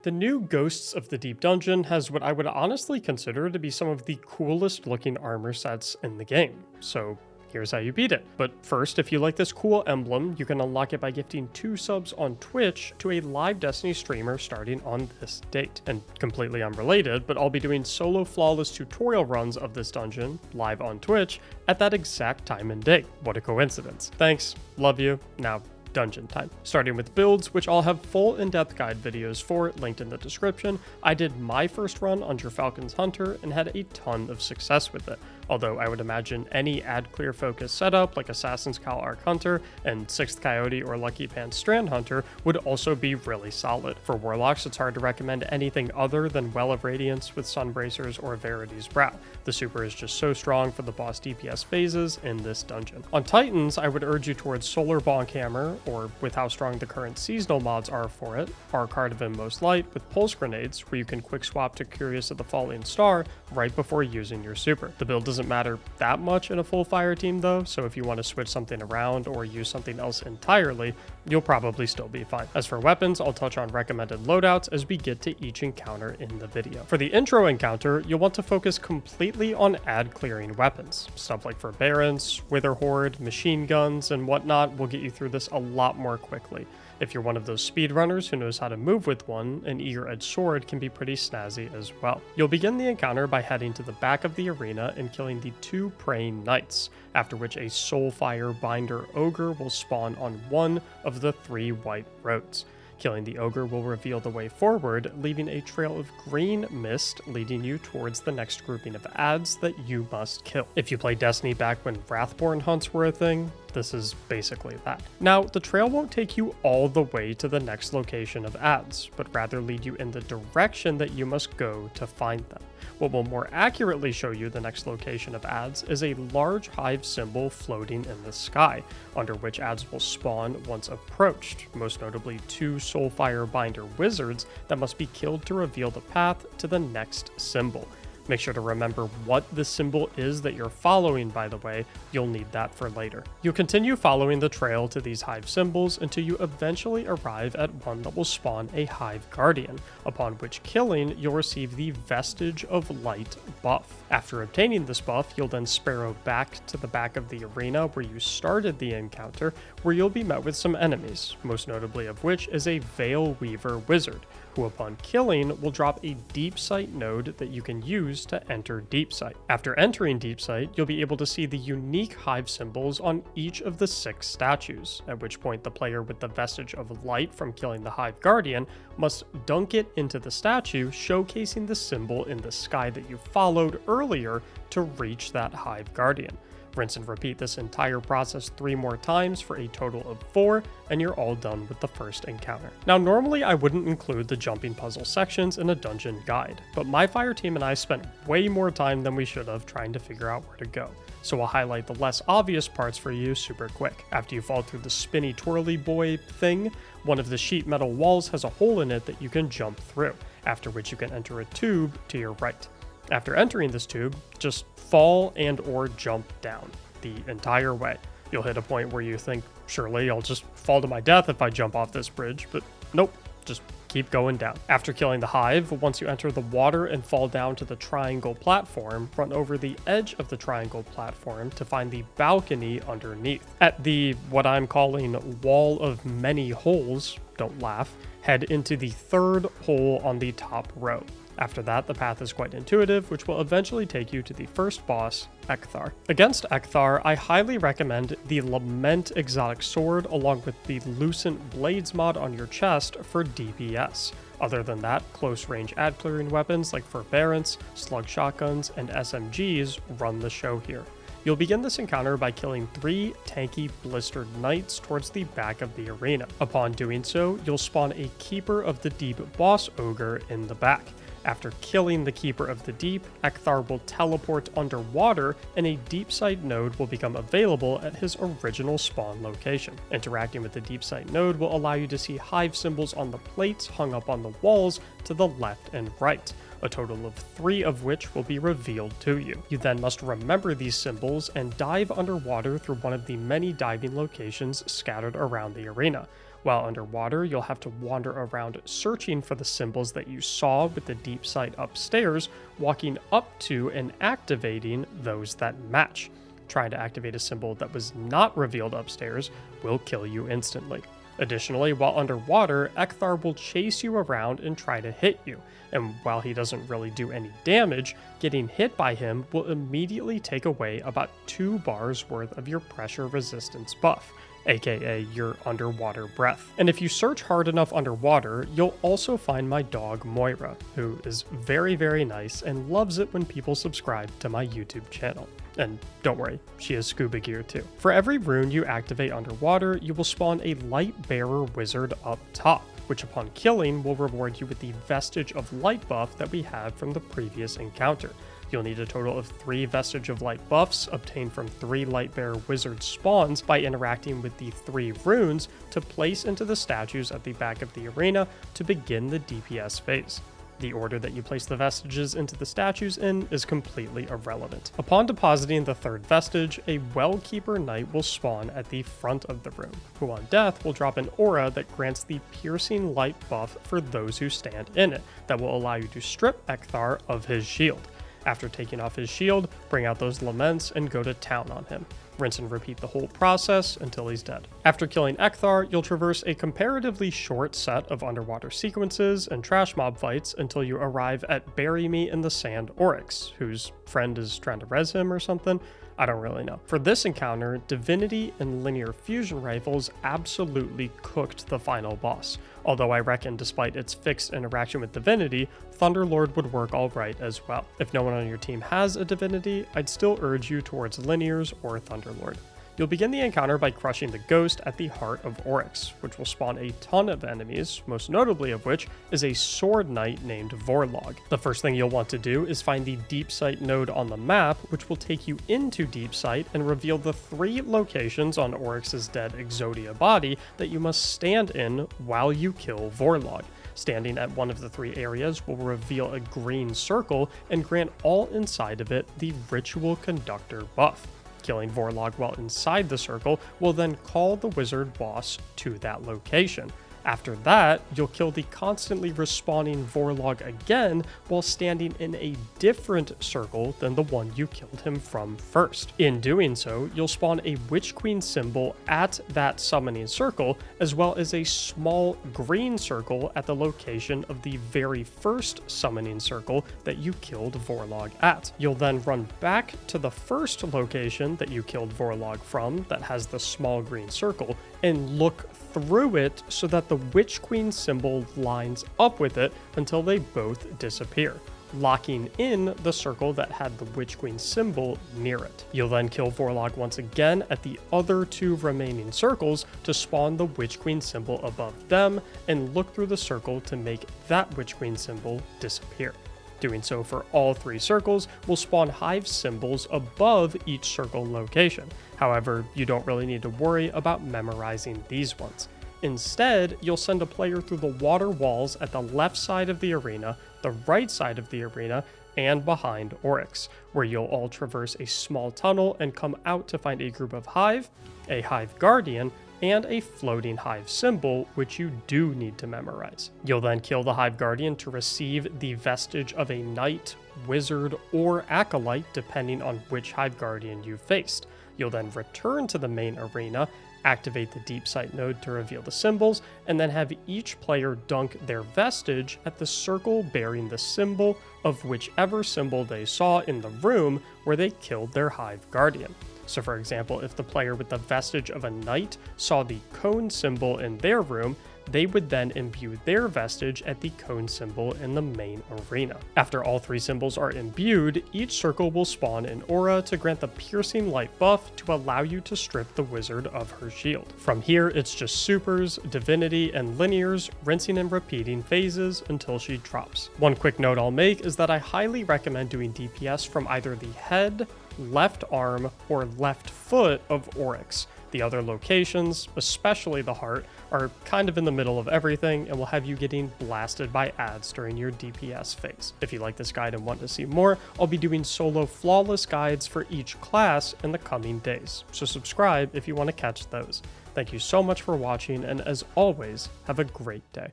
The new Ghosts of the Deep dungeon has what I would honestly consider to be some of the coolest looking armor sets in the game, so here's how you beat it. But first, if you like this cool emblem, you can unlock it by gifting 2 subs on Twitch to a live Destiny streamer starting on this date. And completely unrelated, but I'll be doing solo flawless tutorial runs of this dungeon live on Twitch at that exact time and date. What a coincidence. Thanks, love you, now dungeon time. Starting with builds, which I'll have full in-depth guide videos for, linked in the description. I did my first run on Falcon's Hunter and had a ton of success with it, although I would imagine any ad clear focus setup like Assassin's Call Arc Hunter and 6th Coyote or Lucky Pants Strand Hunter would also be really solid. For Warlocks, it's hard to recommend anything other than Well of Radiance with Sunbracers or Verity's Brow. The super is just so strong for the boss DPS phases in this dungeon. On Titans, I would urge you towards Solar Bonk Hammer, or with how strong the current seasonal mods are for it, Arc Cardivan Most Light with Pulse Grenades, where you can quick swap to Curious of the Falling Star right before using your super. The build doesn't matter that much in a full fire team though, so if you want to switch something around or use something else entirely, you'll probably still be fine. As for weapons, I'll touch on recommended loadouts as we get to each encounter in the video. For the intro encounter, you'll want to focus completely on ad clearing weapons. Stuff like Forbearance, Wither Horde, machine guns, and whatnot will get you through this a lot more quickly. If you're one of those speedrunners who knows how to move with one, an Eager Edge Sword can be pretty snazzy as well. You'll begin the encounter by heading to the back of the arena and killing the 2 Praying Knights, after which a Soulfire Binder Ogre will spawn on one of the 3 white roads. Killing the ogre will reveal the way forward, leaving a trail of green mist leading you towards the next grouping of ads that you must kill. If you play Destiny back when Wrathborn hunts were a thing, this is basically that. Now, the trail won't take you all the way to the next location of ads, but rather lead you in the direction that you must go to find them. What will more accurately show you the next location of ads is a large hive symbol floating in the sky, under which ads will spawn once approached, most notably 2 Soulfire Binder wizards that must be killed to reveal the path to the next symbol. Make sure to remember what the symbol is that you're following, by the way. You'll need that for later. You'll continue following the trail to these hive symbols until you eventually arrive at one that will spawn a Hive Guardian, upon which killing you'll receive the Vestige of Light buff. After obtaining this buff, you'll then sparrow back to the back of the arena where you started the encounter, where you'll be met with some enemies, most notably of which is a Veil Weaver Wizard, who upon killing will drop a Deep Sight node that you can use to enter Deep Sight. After entering Deep Sight, you'll be able to see the unique hive symbols on each of the 6 statues, at which point the player with the Vestige of Light from killing the Hive Guardian must dunk it into the statue, showcasing the symbol in the sky that you followed earlier to reach that Hive Guardian. Rinse and repeat this entire process 3 more times for a total of 4, and you're all done with the first encounter. Now, normally I wouldn't include the jumping puzzle sections in a dungeon guide, but my fire team and I spent way more time than we should have trying to figure out where to go. So I'll highlight the less obvious parts for you super quick. After you fall through the spinny twirly boy thing, one of the sheet metal walls has a hole in it that you can jump through, after which you can enter a tube to your right. After entering this tube, just fall and or jump down the entire way. You'll hit a point where you think, surely I'll just fall to my death if I jump off this bridge, but nope, just keep going down. After killing the hive, once you enter the water and fall down to the triangle platform, run over the edge of the triangle platform to find the balcony underneath. At the, what I'm calling, wall of many holes, don't laugh, head into the 3rd hole on the top row. After that, the path is quite intuitive, which will eventually take you to the first boss, Ekthar. Against Ekthar, I highly recommend the Lament Exotic Sword along with the Lucent Blades mod on your chest for DPS. Other than that, close-range ad-clearing weapons like Forbearance, slug shotguns, and SMGs run the show here. You'll begin this encounter by killing 3 tanky blistered knights towards the back of the arena. Upon doing so, you'll spawn a Keeper of the Deep boss ogre in the back. After killing the Keeper of the Deep, Ekthar will teleport underwater and a Deep Sight node will become available at his original spawn location. Interacting with the Deep Sight node will allow you to see hive symbols on the plates hung up on the walls to the left and right, a total of 3 of which will be revealed to you. You then must remember these symbols and dive underwater through one of the many diving locations scattered around the arena. While underwater, you'll have to wander around searching for the symbols that you saw with the deep sight upstairs, walking up to and activating those that match. Trying to activate a symbol that was not revealed upstairs will kill you instantly. Additionally, while underwater, Ekthar will chase you around and try to hit you, and while he doesn't really do any damage, getting hit by him will immediately take away about 2 bars worth of your pressure resistance buff, aka your underwater breath. And if you search hard enough underwater, you'll also find my dog Moira, who is very, very nice and loves it when people subscribe to my YouTube channel. And don't worry, she has scuba gear too. For every rune you activate underwater, you will spawn a light bearer wizard up top, which upon killing will reward you with the vestige of light buff that we had from the previous encounter. You'll need a total of 3 vestige of light buffs obtained from 3 light bearer wizard spawns by interacting with the 3 runes to place into the statues at the back of the arena to begin the DPS phase. The order that you place the vestiges into the statues in is completely irrelevant. Upon depositing the 3rd vestige, a Wellkeeper Knight will spawn at the front of the room, who on death will drop an aura that grants the piercing light buff for those who stand in it, that will allow you to strip Ekthar of his shield. After taking off his shield, bring out those laments and go to town on him. Rinse and repeat the whole process until he's dead. After killing Ekthar, you'll traverse a comparatively short set of underwater sequences and trash mob fights until you arrive at Bury Me in the Sand Oryx, whose friend is trying to res him or something. I don't really know. For this encounter, Divinity and Linear Fusion Rifles absolutely cooked the final boss, although I reckon despite its fixed interaction with Divinity, Thunderlord would work alright as well. If no one on your team has a Divinity, I'd still urge you towards Linears or Thunderlord. You'll begin the encounter by crushing the ghost at the heart of Oryx, which will spawn a ton of enemies, most notably of which is a sword knight named Warlock. The first thing you'll want to do is find the Deep Sight node on the map, which will take you into Deep Sight and reveal the 3 locations on Oryx's dead Exodia body that you must stand in while you kill Warlock. Standing at one of the 3 areas will reveal a green circle and grant all inside of it the Ritual Conductor buff. Killing Warlock while inside the circle will then call the wizard boss to that location. After that, you'll kill the constantly respawning Warlock again while standing in a different circle than the one you killed him from first. In doing so, you'll spawn a Witch Queen symbol at that summoning circle, as well as a small green circle at the location of the very first summoning circle that you killed Warlock at. You'll then run back to the first location that you killed Warlock from that has the small green circle and look through it so that the Witch Queen symbol lines up with it until they both disappear, locking in the circle that had the Witch Queen symbol near it. You'll then kill Warlock once again at the other 2 remaining circles to spawn the Witch Queen symbol above them and look through the circle to make that Witch Queen symbol disappear. Doing so for all 3 circles will spawn hive symbols above each circle location. However, you don't really need to worry about memorizing these ones. Instead, you'll send a player through the water walls at the left side of the arena, the right side of the arena, and behind Oryx, where you'll all traverse a small tunnel and come out to find a group of hive, a hive guardian, and a floating hive symbol, which you do need to memorize. You'll then kill the hive guardian to receive the vestige of a knight, wizard, or acolyte, depending on which hive guardian you faced. You'll then return to the main arena, activate the Deep Sight node to reveal the symbols, and then have each player dunk their vestige at the circle bearing the symbol of whichever symbol they saw in the room where they killed their hive guardian. So for example, if the player with the vestige of a knight saw the cone symbol in their room, they would then imbue their vestige at the cone symbol in the main arena. After all 3 symbols are imbued, each circle will spawn an aura to grant the piercing light buff to allow you to strip the wizard of her shield. From here, it's just supers, divinity, and linears, rinsing and repeating phases until she drops. One quick note I'll make is that I highly recommend doing DPS from either the head, left arm, or left foot of Oryx. The other locations, especially the heart, are kind of in the middle of everything and will have you getting blasted by ads during your DPS phase. If you like this guide and want to see more, I'll be doing solo flawless guides for each class in the coming days, so subscribe if you want to catch those. Thank you so much for watching, and as always, have a great day.